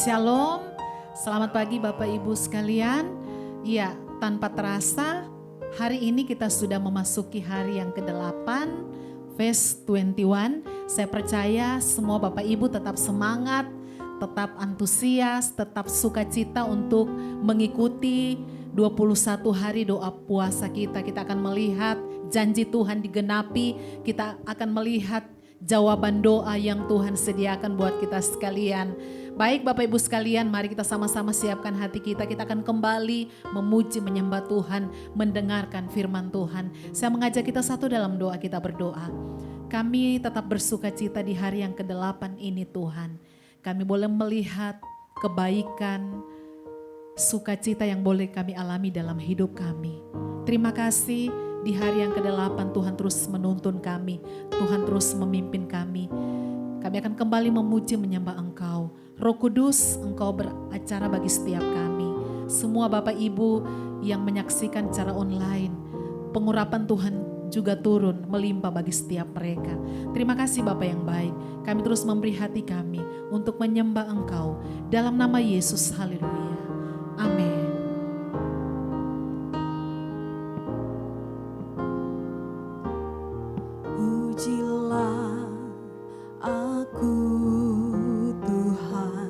Shalom, selamat pagi Bapak Ibu sekalian. Ya, tanpa terasa hari ini kita sudah memasuki hari yang ke-8, Phase 21. Saya percaya semua Bapak Ibu tetap semangat, tetap antusias, tetap sukacita untuk mengikuti 21 hari doa puasa kita. Kita akan melihat janji Tuhan digenapi, kita akan melihat jawaban doa yang Tuhan sediakan buat kita sekalian. Baik Bapak Ibu sekalian, mari kita sama-sama siapkan hati kita. Kita akan kembali memuji, menyembah Tuhan, mendengarkan firman Tuhan. Saya mengajak kita satu dalam doa, kita berdoa. Kami tetap bersuka cita di hari yang ke-8 ini Tuhan. Kami boleh melihat kebaikan, sukacita yang boleh kami alami dalam hidup kami. Terima kasih di hari yang ke-8 Tuhan terus menuntun kami. Tuhan terus memimpin kami. Kami akan kembali memuji, menyembah Engkau. Roh Kudus, Engkau beracara bagi setiap kami. Semua Bapak Ibu yang menyaksikan secara online, pengurapan Tuhan juga turun melimpah bagi setiap mereka. Terima kasih Bapak yang baik. Kami terus memberi hati kami untuk menyembah Engkau. Dalam nama Yesus, haleluya. Amin. Pujilah aku Tuhan,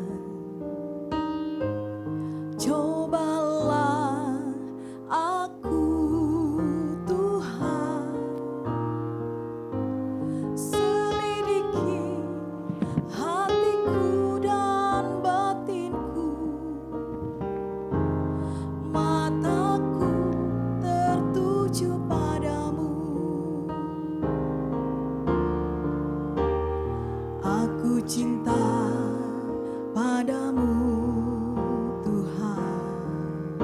cobalah aku Tuhan, selidiki hatiku dan batinku, mataku tertuju padamu. Aku cinta padamu Tuhan,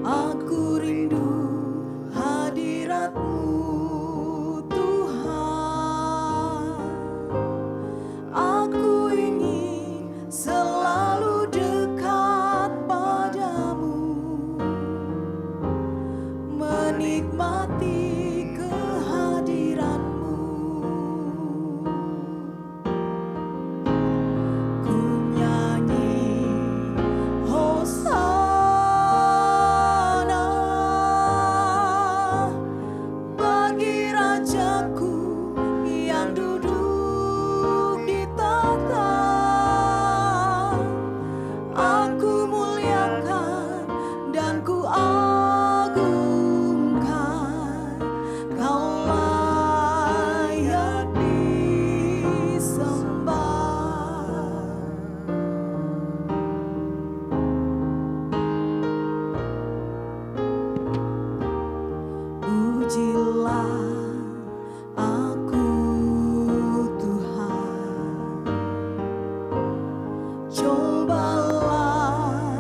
aku rindu hadirat-Mu Tuhan, aku ingin selalu dekat padamu, menikmati kehadiran-Mu. Ku nyanyi Hosana bagi Rajaku yang duduk di tahta. Aku muliakan dan ku agungkan, Kau layak disembah. Pujilah aku Tuhan, cobalah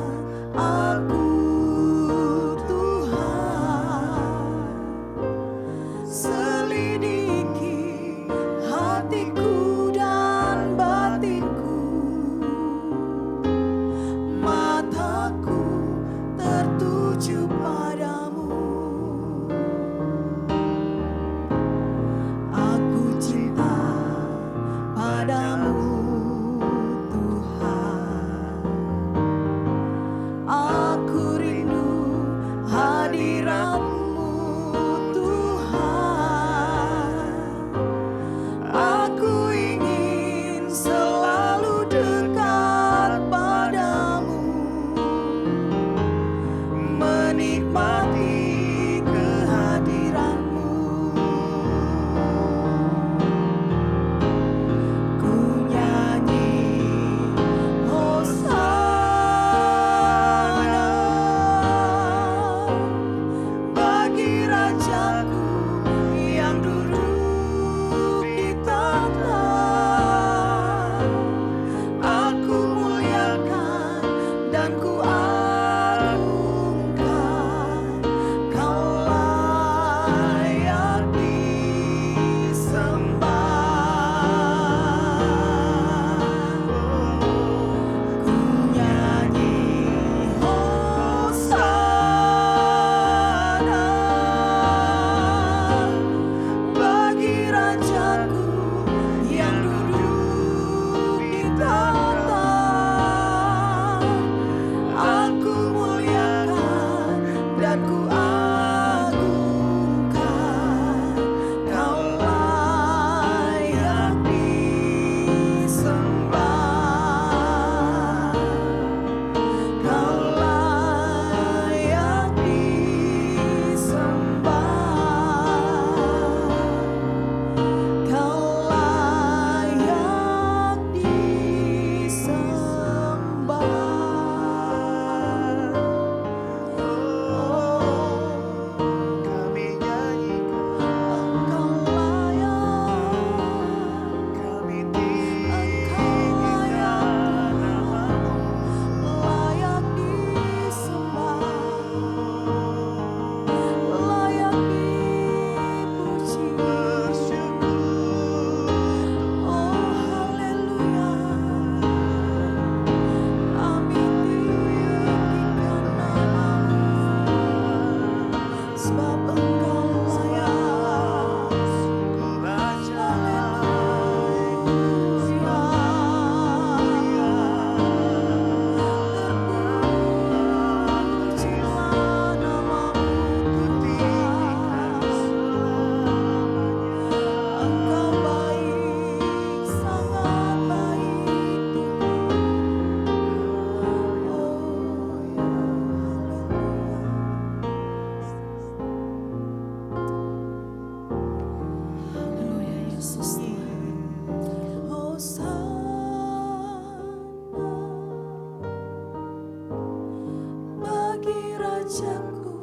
rajaku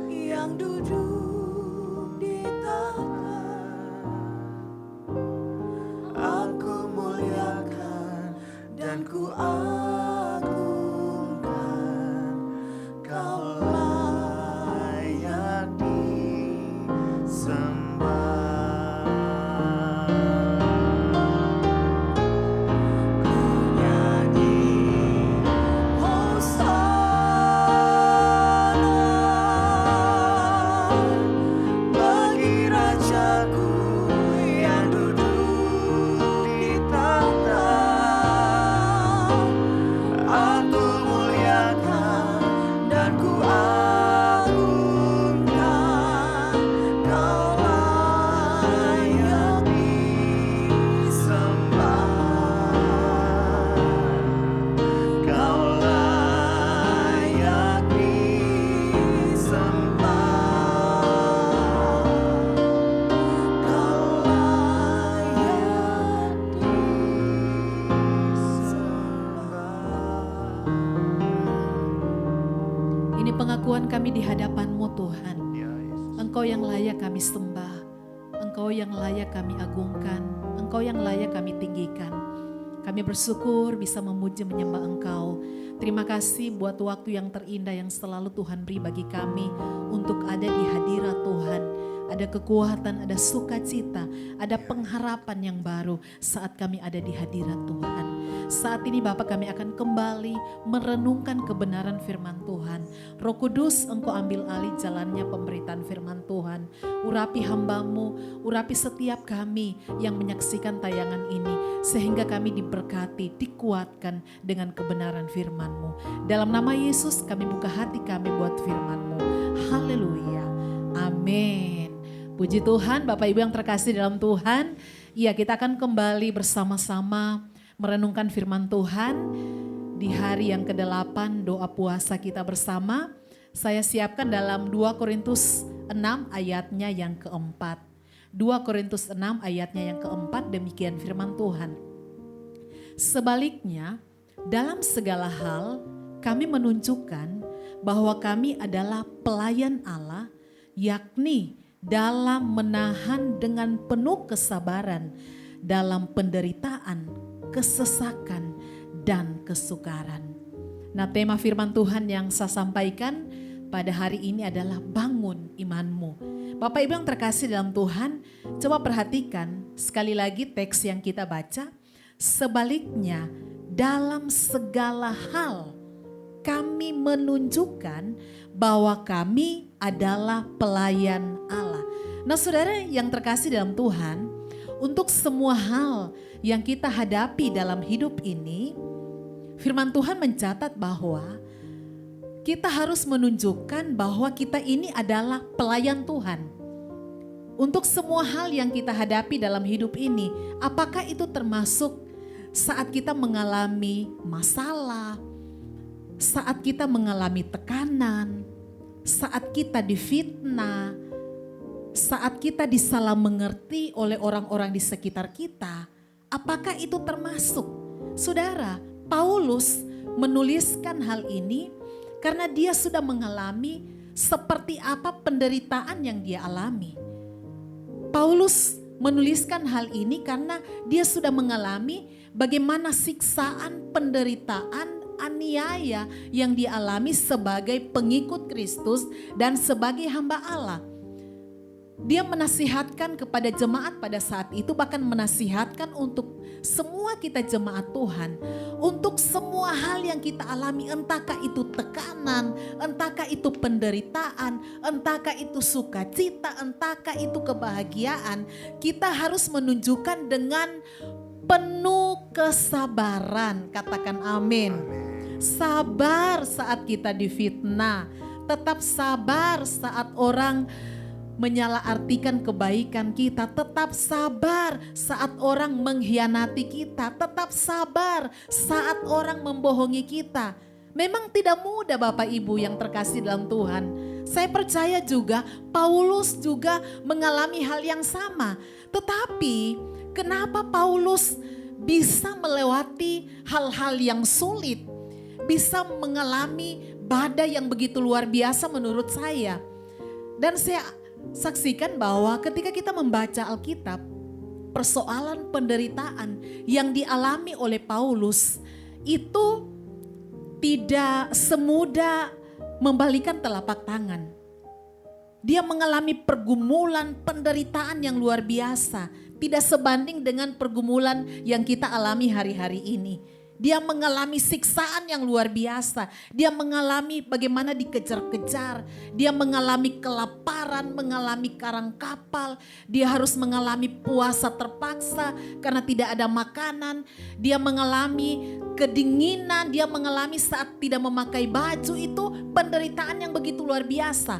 yang duduk di tahta. Aku muliakan dan ku agungkan, Kau layak disembah. Ku nyanyi Hosana bagi rajaku yang duduk di tahta. Aku muliakan dan ku agungkan, Kau layak disembah. Kau layak disembah. Kau layak disembah. Ini pengakuan kami di hadapan-Mu Tuhan. Ya Yesus. Engkau yang layak kami sembah, Engkau yang layak kami agungkan, Engkau yang layak kami tinggikan. Kami bersyukur bisa memuji menyembah Engkau. Terima kasih buat waktu yang terindah yang selalu Tuhan beri bagi kami untuk ada di hadirat Tuhan. Ada kekuatan, ada sukacita, ada pengharapan yang baru saat kami ada di hadirat Tuhan. Saat ini Bapa, kami akan kembali merenungkan kebenaran firman Tuhan. Roh Kudus, Engkau ambil alih jalannya pemberitaan firman Tuhan. Urapi hamba-Mu, urapi setiap kami yang menyaksikan tayangan ini, sehingga kami diberkati, dikuatkan dengan kebenaran firman-Mu. Dalam nama Yesus kami buka hati kami buat firman-Mu. Haleluya. Amin. Puji Tuhan, Bapak Ibu yang terkasih dalam Tuhan. Ya, kita akan kembali bersama-sama merenungkan firman Tuhan di hari yang ke-8 doa puasa kita bersama. Saya siapkan dalam 2 Korintus 6 ayatnya yang keempat. 2 Korintus 6 ayatnya yang keempat, demikian firman Tuhan. Sebaliknya, dalam segala hal kami menunjukkan bahwa kami adalah pelayan Allah, yakni dalam menahan dengan penuh kesabaran dalam penderitaan, kesesakan, dan kesukaran. Nah, tema firman Tuhan yang saya sampaikan pada hari ini adalah bangun imanmu. Bapak Ibu yang terkasih dalam Tuhan, coba perhatikan sekali lagi teks yang kita baca. Sebaliknya, dalam segala hal kami menunjukkan bahwa kami adalah pelayan Allah. Nah, saudara yang terkasih dalam Tuhan, untuk semua hal yang kita hadapi dalam hidup ini, firman Tuhan mencatat bahwa kita harus menunjukkan bahwa kita ini adalah pelayan Tuhan. Untuk semua hal yang kita hadapi dalam hidup ini, apakah itu termasuk saat kita mengalami masalah, saat kita mengalami tekanan, saat kita difitnah, saat kita disalah mengerti oleh orang-orang di sekitar kita, apakah itu termasuk? Saudara, Paulus menuliskan hal ini karena dia sudah mengalami seperti apa penderitaan yang dia alami. Paulus menuliskan hal ini karena dia sudah mengalami bagaimana siksaan, penderitaan, aniaya yang dialami sebagai pengikut Kristus dan sebagai hamba Allah. Dia menasihatkan kepada jemaat pada saat itu, bahkan menasihatkan untuk semua kita jemaat Tuhan. Untuk semua hal yang kita alami, entahkah itu tekanan, entahkah itu penderitaan, entahkah itu sukacita, entahkah itu kebahagiaan, kita harus menunjukkan dengan penuh kesabaran. Katakan amin. Sabar saat kita difitnah, tetap sabar saat orang menyalahartikan kebaikan kita, tetap sabar saat orang mengkhianati kita, tetap sabar saat orang membohongi kita. Memang tidak mudah Bapak Ibu yang terkasih dalam Tuhan. Saya percaya juga Paulus juga mengalami hal yang sama. Tetapi kenapa Paulus bisa melewati hal-hal yang sulit, bisa mengalami badai yang begitu luar biasa menurut saya. Dan saya saksikan bahwa ketika kita membaca Alkitab, persoalan penderitaan yang dialami oleh Paulus itu tidak semudah membalikan telapak tangan. Dia mengalami pergumulan penderitaan yang luar biasa, tidak sebanding dengan pergumulan yang kita alami hari-hari ini. Dia mengalami siksaan yang luar biasa. Dia mengalami bagaimana dikejar-kejar. Dia mengalami kelaparan, mengalami karang kapal. Dia harus mengalami puasa terpaksa karena tidak ada makanan. Dia mengalami kedinginan. Dia mengalami saat tidak memakai baju. Itu penderitaan yang begitu luar biasa.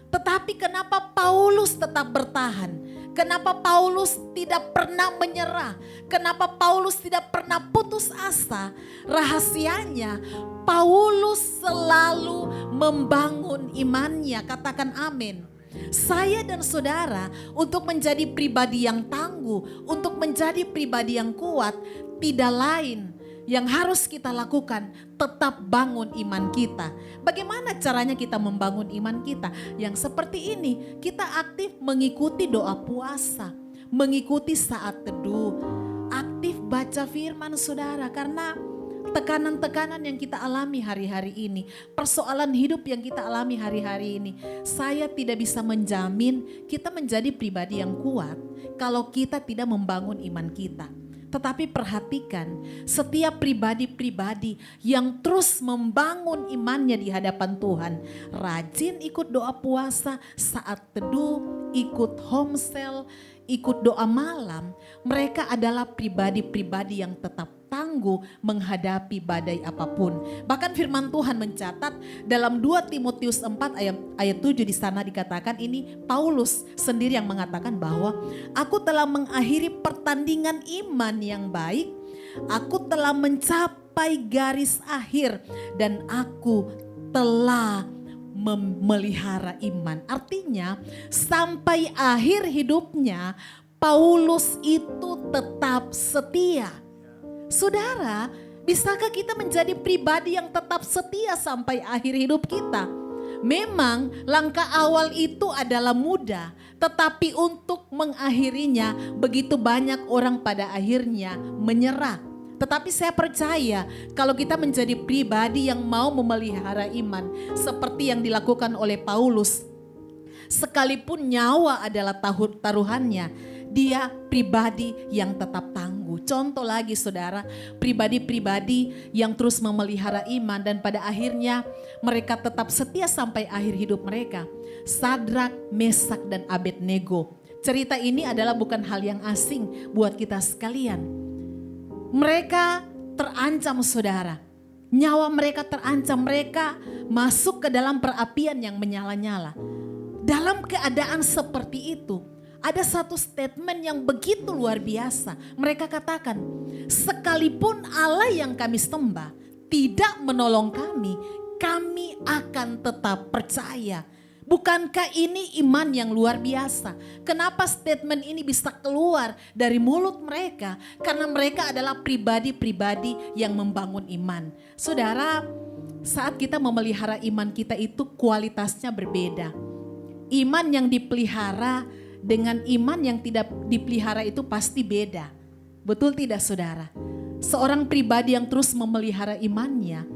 Tetapi kenapa Paulus tetap bertahan? Kenapa Paulus tidak pernah menyerah? Kenapa Paulus tidak pernah putus asa? Rahasianya Paulus selalu membangun imannya. Katakan amin. Saya dan saudara untuk menjadi pribadi yang tangguh, untuk menjadi pribadi yang kuat, tidak lain yang harus kita lakukan, tetap bangun iman kita. Bagaimana caranya kita membangun iman kita? Yang seperti ini, kita aktif mengikuti doa puasa, mengikuti saat teduh, aktif baca firman saudara. Karena tekanan-tekanan yang kita alami hari-hari ini, persoalan hidup yang kita alami hari-hari ini, saya tidak bisa menjamin kita menjadi pribadi yang kuat kalau kita tidak membangun iman kita. Tetapi perhatikan, setiap pribadi-pribadi yang terus membangun imannya di hadapan Tuhan, rajin ikut doa puasa, saat teduh, ikut homesel, ikut doa malam, mereka adalah pribadi-pribadi yang tetap tangguh menghadapi badai apapun. Bahkan firman Tuhan mencatat dalam 2 Timotius 4 ayat 7 di sana dikatakan, ini Paulus sendiri yang mengatakan bahwa aku telah mengakhiri pertandingan iman yang baik, aku telah mencapai garis akhir dan aku telah memelihara iman. Artinya sampai akhir hidupnya Paulus itu tetap setia. Saudara, bisakah kita menjadi pribadi yang tetap setia sampai akhir hidup kita? Memang langkah awal itu adalah mudah, tetapi untuk mengakhirinya begitu banyak orang pada akhirnya menyerah. Tetapi saya percaya kalau kita menjadi pribadi yang mau memelihara iman seperti yang dilakukan oleh Paulus, sekalipun nyawa adalah taruhannya, dia pribadi yang tetap tangguh. Contoh lagi saudara, pribadi-pribadi yang terus memelihara iman dan pada akhirnya mereka tetap setia sampai akhir hidup mereka. Sadrak, Mesak dan Abednego. Cerita ini adalah bukan hal yang asing buat kita sekalian. Mereka terancam saudara. Nyawa mereka terancam, mereka masuk ke dalam perapian yang menyala-nyala. Dalam keadaan seperti itu, ada satu statement yang begitu luar biasa. Mereka katakan, sekalipun Allah yang kami sembah tidak menolong kami, kami akan tetap percaya. Bukankah ini iman yang luar biasa? Kenapa statement ini bisa keluar dari mulut mereka? Karena mereka adalah pribadi-pribadi yang membangun iman. Saudara, saat kita memelihara iman kita itu kualitasnya berbeda. Iman yang dipelihara dengan iman yang tidak dipelihara itu pasti beda. Betul tidak saudara? Seorang pribadi yang terus memelihara imannya,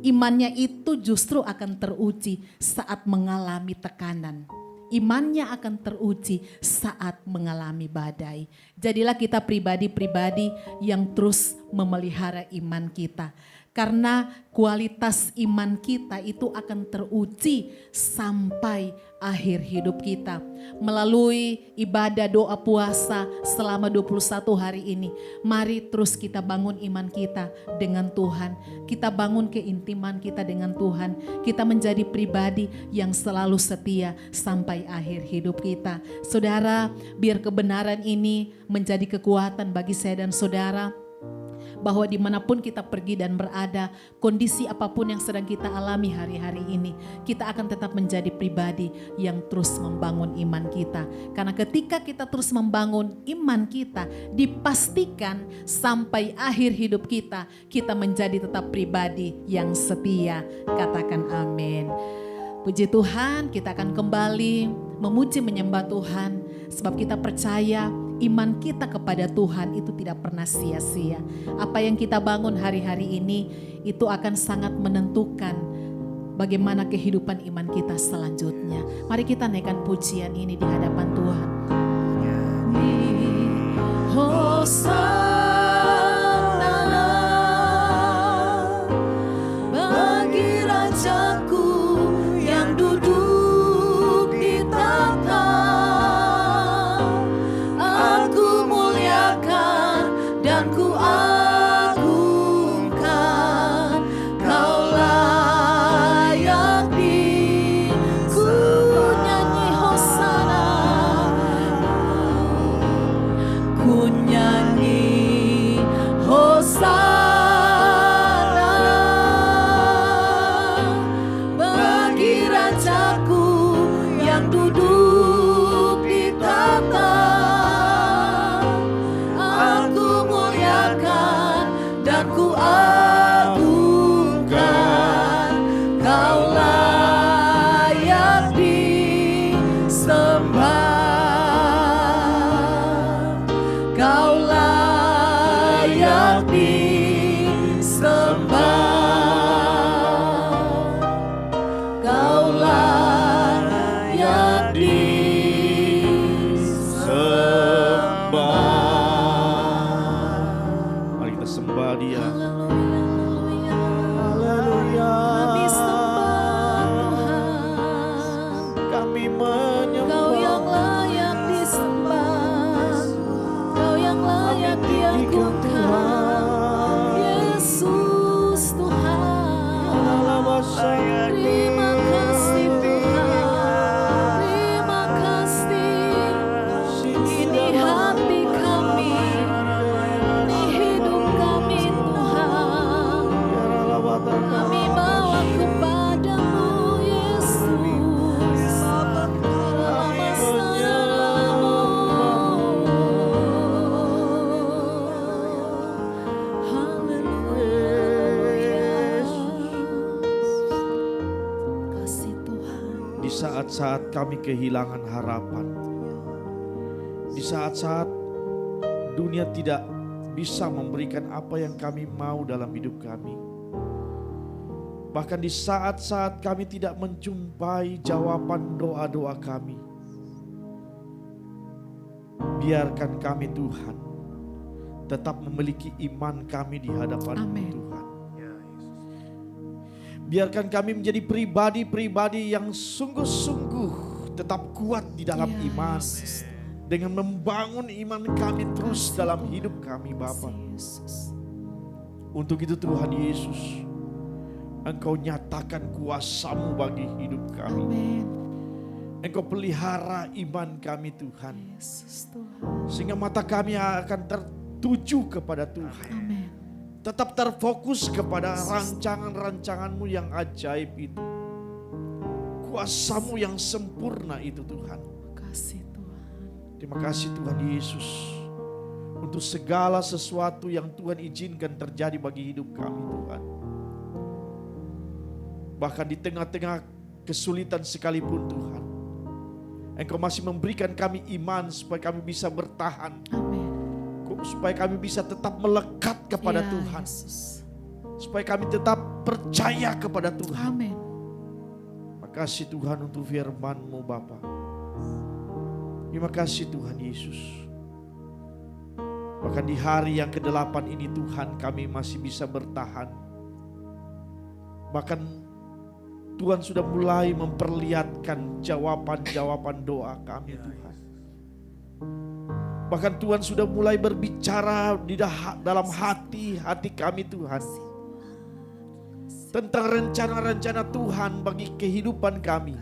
imannya itu justru akan teruji saat mengalami tekanan. Imannya akan teruji saat mengalami badai. Jadilah kita pribadi-pribadi yang terus memelihara iman kita. Karena kualitas iman kita itu akan teruji sampai akhir hidup kita. Melalui ibadah doa puasa selama 21 hari ini. Mari terus kita bangun iman kita dengan Tuhan. Kita bangun keintiman kita dengan Tuhan. Kita menjadi pribadi yang selalu setia sampai akhir hidup kita. Saudara, biar kebenaran ini menjadi kekuatan bagi saya dan saudara. bahwa dimanapun kita pergi dan berada, kondisi apapun yang sedang kita alami hari-hari ini, kita akan tetap menjadi pribadi yang terus membangun iman kita. Karena ketika kita terus membangun iman kita, dipastikan sampai akhir hidup kita, kita menjadi tetap pribadi yang setia. Katakan amin. Puji Tuhan, kita akan kembali memuji menyembah Tuhan, sebab kita percaya iman kita kepada Tuhan itu tidak pernah sia-sia. Apa yang kita bangun hari-hari ini itu akan sangat menentukan bagaimana kehidupan iman kita selanjutnya. Mari kita naikkan pujian ini di hadapan Tuhan. Hosana bagi Rajaku yang duduk di tahta. Aku muliakan dan ku agungkan, Kau layak di ku nyanyi hosana, ku nyanyi hosana bagi Rajaku yang duduk di tahta. Aku muliakan dan ku agungkan, Kau layak disembah, Kau layak disembah, Kau layak Mari kita sembah Dia. Haleluya. Haleluya. Kami sembah Tuhan, Kami Kau yang menyembah. layak disembah, Kau yang layak diagungkan, Yesus Tuhan. Terima kasih Tuhan, terima kasih. Ini hati kami, ini hidup kami Tuhan. Kami bawa kepadamu Yesus. Kasih Tuhan. Di saat-saat kami kehilangan harapan, di saat-saat dunia tidak bisa memberikan apa yang kami mau dalam hidup kami, bahkan di saat-saat kami tidak menjumpai jawaban doa-doa kami, biarkan kami Tuhan tetap memiliki iman kami di hadapan Amin. Tuhan. Biarkan kami menjadi pribadi-pribadi yang sungguh-sungguh tetap kuat di dalam Ya, iman. Yesus. Dengan membangun iman kami terus dalam hidup kami Bapa. Yesus. Untuk itu Tuhan Yesus, Engkau nyatakan kuasa-Mu bagi hidup kami. Amin. Engkau pelihara iman kami Tuhan. Yesus Tuhan. Sehingga mata kami akan tertuju kepada Tuhan. Amin. Tetap terfokus kepada rancangan-rancangan-Mu yang ajaib itu. Kuasa-Mu yang sempurna itu Tuhan. Kasih Tuhan. Terima kasih Tuhan Yesus. Untuk segala sesuatu yang Tuhan izinkan terjadi bagi hidup kami Tuhan. Bahkan di tengah-tengah kesulitan sekalipun Tuhan, Engkau masih memberikan kami iman supaya kami bisa bertahan. Amin. Supaya kami bisa tetap melekat kepada Ya, Tuhan. Yesus. Supaya kami tetap percaya kepada Tuhan. Amin. Makasih Tuhan untuk firman-Mu Bapa. Terima kasih Tuhan Yesus. Bahkan di hari yang ke-8 ini Tuhan kami masih bisa bertahan. Bahkan Tuhan sudah mulai memperlihatkan jawaban-jawaban doa kami Tuhan. Bahkan Tuhan sudah mulai berbicara di dalam hati kami Tuhan. Tentang rencana-rencana Tuhan bagi kehidupan kami.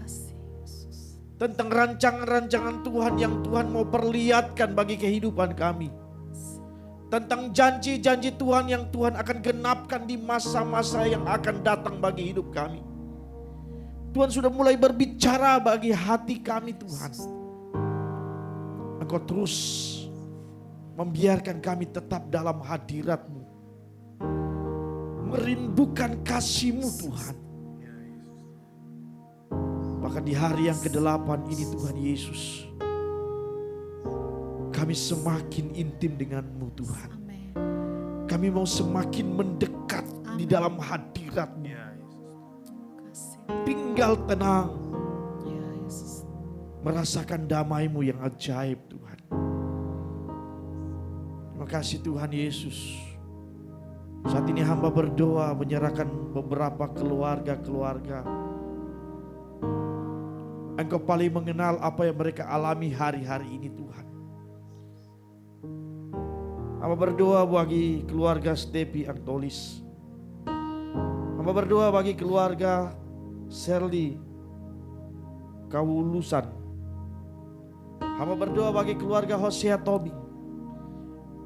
Tentang rancangan-rancangan Tuhan yang Tuhan mau perlihatkan bagi kehidupan kami. tentang janji-janji Tuhan yang Tuhan akan genapkan di masa-masa yang akan datang bagi hidup kami. Tuhan sudah mulai berbicara bagi hati kami Tuhan. Engkau terus membiarkan kami tetap dalam hadirat-Mu. Merindukan kasih-Mu Tuhan. Bahkan di hari yang ke-8 ini Tuhan Yesus, kami semakin intim dengan-Mu Tuhan. Amin. Kami mau semakin mendekat di dalam hadirat-Mu. Kasih. Tinggal tenang, Ya Yesus. merasakan damai-Mu yang ajaib Tuhan. Terima kasih Tuhan Yesus. Saat ini hamba berdoa menyerahkan beberapa keluarga-keluarga. Engkau paling mengenal apa yang mereka alami hari-hari ini Tuhan. Hamba berdoa bagi keluarga Stepi Antolis. Hamba berdoa bagi keluarga Shirley Kawulusan. Hamba berdoa bagi keluarga Hosea Tobing.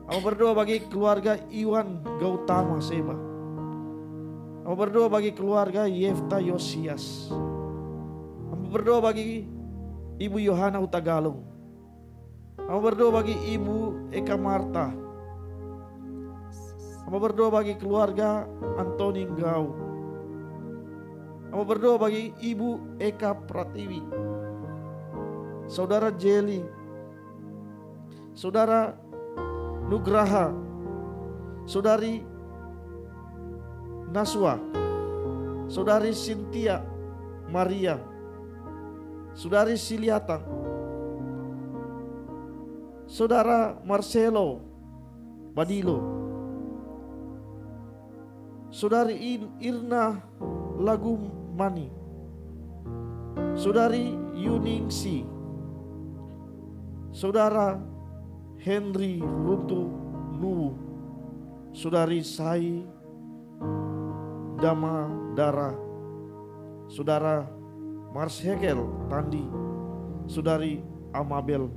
Hamba berdoa bagi keluarga Iwan Gautama Seba. Hamba berdoa bagi keluarga Yefta Yosias. Hamba berdoa bagi Ibu Yohana Hutagalung. Hamba berdoa bagi Ibu Eka Marta. Hamba berdoa bagi keluarga Antoni Ngau. Hamba berdoa bagi Ibu Eka Pratiwi. Saudara Jeli. Saudara Nugraha. Saudari Naswa. Saudari Cynthia Maria. Saudari Siliatang. Saudara Marcelo Badilo. Saudari Irna Lagumani. Saudari Yuningsi. Saudara Henry Runtu Nuwu. Saudari Sai Damadara. Saudara Mars Hegel Tandi. Saudari Amabel.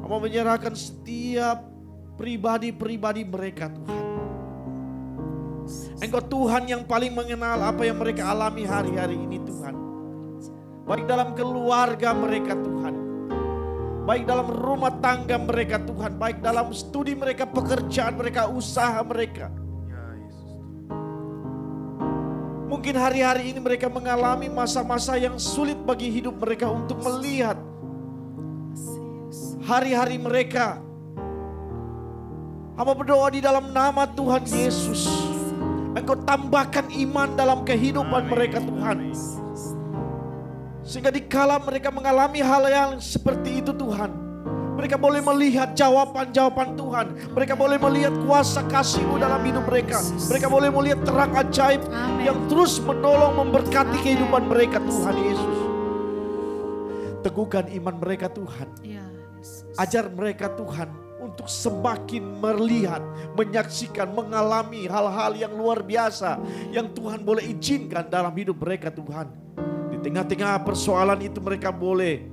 Amba menyerahkan setiap pribadi-pribadi mereka Tuhan. Engkau Tuhan yang paling mengenal apa yang mereka alami hari-hari ini Tuhan. Baik dalam keluarga mereka Tuhan. Baik dalam rumah tangga mereka Tuhan. Baik dalam studi mereka, pekerjaan mereka, usaha mereka. Mungkin hari-hari ini mereka mengalami masa-masa yang sulit bagi hidup mereka untuk melihat hari-hari mereka. Hamba berdoa di dalam nama Tuhan Yesus. Engkau tambahkan iman dalam kehidupan mereka Tuhan. Sehingga dikala mereka mengalami hal yang seperti itu Tuhan, mereka boleh melihat jawaban-jawaban Tuhan. Mereka boleh melihat kuasa kasih-Mu dalam hidup mereka. Mereka boleh melihat terang ajaib yang terus menolong memberkati kehidupan mereka Tuhan Yesus. Teguhkan iman mereka Tuhan. Ya Yesus. Ajar mereka Tuhan untuk semakin melihat, menyaksikan, mengalami hal-hal yang luar biasa yang Tuhan boleh izinkan dalam hidup mereka Tuhan. Di tengah-tengah persoalan itu mereka boleh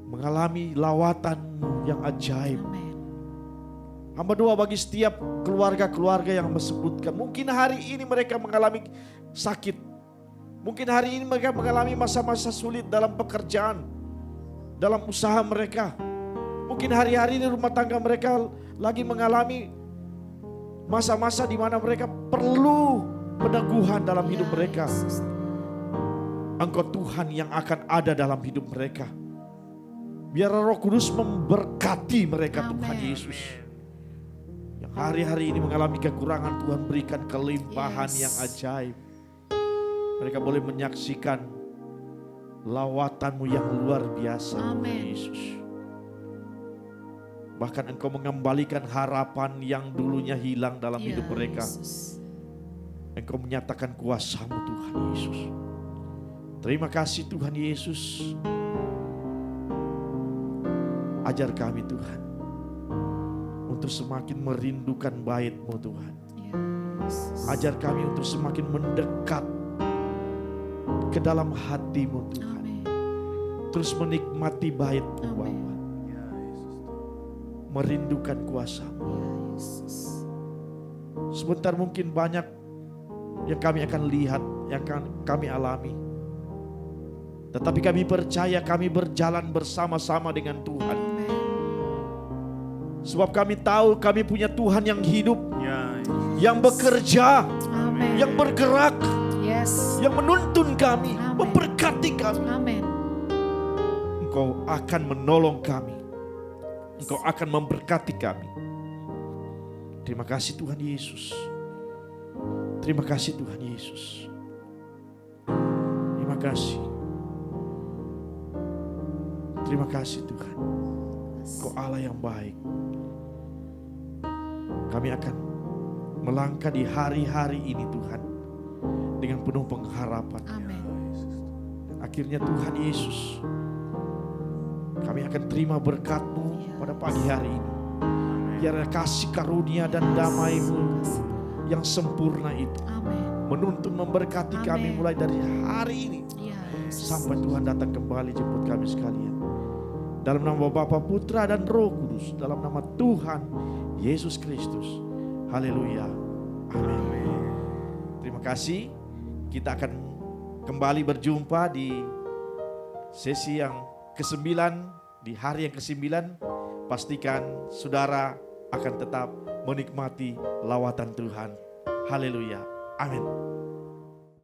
mengalami lawatan-Mu yang ajaib. Amin. Hamba doa bagi setiap keluarga-keluarga yang disebutkan. Mungkin hari ini mereka mengalami sakit. Mungkin hari ini mereka mengalami masa-masa sulit dalam pekerjaan, dalam usaha mereka. Mungkin hari-hari ini rumah tangga mereka lagi mengalami masa-masa di mana mereka perlu peneguhan dalam hidup mereka. Engkau Tuhan yang akan ada dalam hidup mereka. Biar Roh Kudus memberkati mereka Tuhan Yesus. Yang hari-hari ini mengalami kekurangan, Tuhan berikan kelimpahan yang ajaib. Mereka boleh menyaksikan lawatan-Mu yang luar biasa Tuhan Yesus. Bahkan Engkau mengembalikan harapan yang dulunya hilang dalam hidup mereka. Engkau menyatakan kuasa-Mu Tuhan Yesus. Terima kasih Tuhan Yesus. Ajar kami Tuhan untuk semakin merindukan bait-Mu Tuhan. Ajar kami untuk semakin mendekat ke dalam hati-Mu Tuhan. Terus menikmati bait-Mu Bapa. merindukan kuasa-Mu. Ya Yesus. Sebentar mungkin banyak yang kami akan lihat, yang kami alami. Tetapi kami percaya kami berjalan bersama-sama dengan Tuhan. Amin. Sebab kami tahu kami punya Tuhan yang hidup, Ya, yang bekerja, Amin. yang bergerak, Yes. yang menuntun kami, Amin. memberkati kami. Amin. Engkau akan menolong kami. Engkau akan memberkati kami. Terima kasih Tuhan Yesus. Terima kasih Tuhan Yesus. Terima kasih. Terima kasih Tuhan. Engkau Allah yang baik. Kami akan melangkah di hari-hari ini Tuhan dengan penuh pengharapan. Amin. Akhirnya Tuhan Yesus, kami akan terima berkat-Mu pada pagi hari ini. Biarlah kasih karunia dan damai-Mu yang sempurna itu Amin. menuntun memberkati kami Amin. mulai dari hari ini Ya Yesus. sampai Tuhan datang kembali jemput kami sekalian. Dalam nama Bapa, Putra dan Roh Kudus, dalam nama Tuhan Yesus Kristus. Haleluya. Amin. Terima kasih. Kita akan kembali berjumpa di sesi yang ke-9, di hari yang ke-9. Pastikan saudara akan tetap menikmati lawatan Tuhan. Haleluya. Amin.